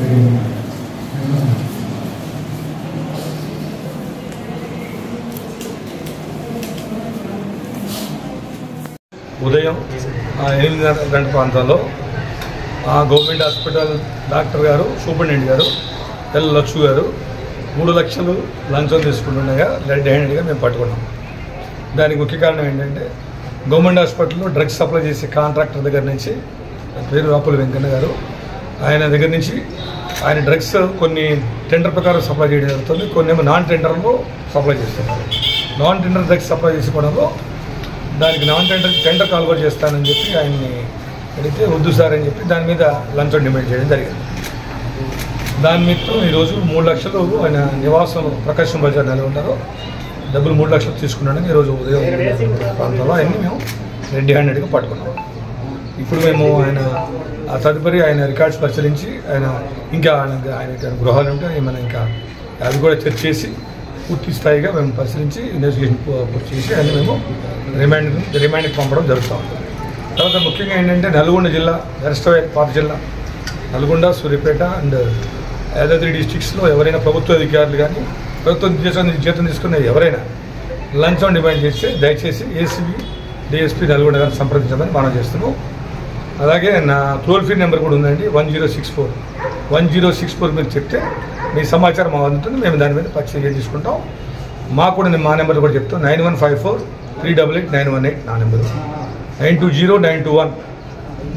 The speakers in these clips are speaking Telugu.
ఉదయం 8:30 ప్రాంతాల్లో గవర్నమెంట్ హాస్పిటల్ డాక్టర్ గారు, సూపరింటెండెంట్ గారు, ఎల్ లక్ష్మి గారు 3 లక్షలు లంచం తీసుకుంటుండగా రెడ్ హ్యాండెడ్గా మేము పట్టుకున్నాం. దానికి ముఖ్య కారణం ఏంటంటే గవర్నమెంట్ హాస్పిటల్లో డ్రగ్స్ సప్లై చేసే కాంట్రాక్టర్ దగ్గర నుంచి, పేరు రాపుల వెంకన్న గారు, ఆయన దగ్గర నుంచి ఆయన డ్రగ్స్ కొన్ని టెండర్ ప్రకారం సప్లై చేయడం జరుగుతుంది, కొన్ని ఏమో నాన్ టెండర్లో సప్లై చేస్తున్నారు. నాన్ టెండర్ డ్రగ్స్ సప్లై చేసుకోవడంలో దానికి నాన్ టెండర్ కాల్వర్ చేస్తానని చెప్పి ఆయన్ని అడిగితే వద్దు సార్ అని చెప్పి దాని మీద లంచం డిమాండ్ చేయడం జరిగింది. దాని నిమిత్తం ఈరోజు 3 లక్షలు ఆయన నివాసం ప్రకాశం బజార్ నెలకొంటారు డబ్బులు 3 లక్షలు తీసుకున్నాడని ఈరోజు ఉదయం ప్రాంతంలో అన్నీ మేము రెడ్ హ్యాండెడ్గా పట్టుకున్నాం. ఇప్పుడు మేము ఆ తదుపరి ఆయన రికార్డ్స్ పరిశీలించి ఇంకా ఆయన గృహాలు ఉంటే ఏమైనా ఇంకా అది కూడా చెక్ చేసి పూర్తి స్థాయిగా మేము పరిశీలించి ఇన్వెస్టిగేషన్ పూర్తి చేసి ఆయన మేము రిమాండ్కి పంపడం జరుగుతూ ఉంటుంది. తర్వాత ముఖ్యంగా ఏంటంటే నల్గొండ జిల్లా అరెస్ట్ పాత జిల్లా నల్గొండ, సూర్యాపేట అండ్ యాదాద్రి డిస్ట్రిక్ట్స్లో ఎవరైనా ప్రభుత్వ అధికారులు కానీ ప్రభుత్వం జీతం తీసుకున్న ఎవరైనా లంచం డిమాండ్ చేస్తే దయచేసి ఏసీబీ డిఎస్పీ నల్గొండ గారిని సంప్రదించమని మనం చేస్తున్నాం. అలాగే నా టోల్ ఫ్రీ నెంబర్ కూడా ఉందండి 1064 మీరు చెప్తే మీ సమాచారం మా అందుతుంది, మేము దాని మీద పచ్చిగా తీసుకుంటాం. మాకు కూడా మా నెంబర్ కూడా చెప్తాం 9154388918 నా నెంబరు, 920921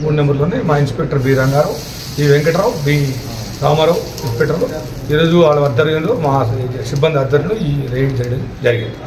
3 నెంబర్లోనే మా inspector B Rangarao, B Venkatarao, B Ramarao ఇన్స్పెక్టర్లు ఈరోజు వాళ్ళ ఆధ్వర్యంలో మా సిబ్బంది ఆధ్వర్యంలో ఈ రైడ్ చేయడం జరిగింది.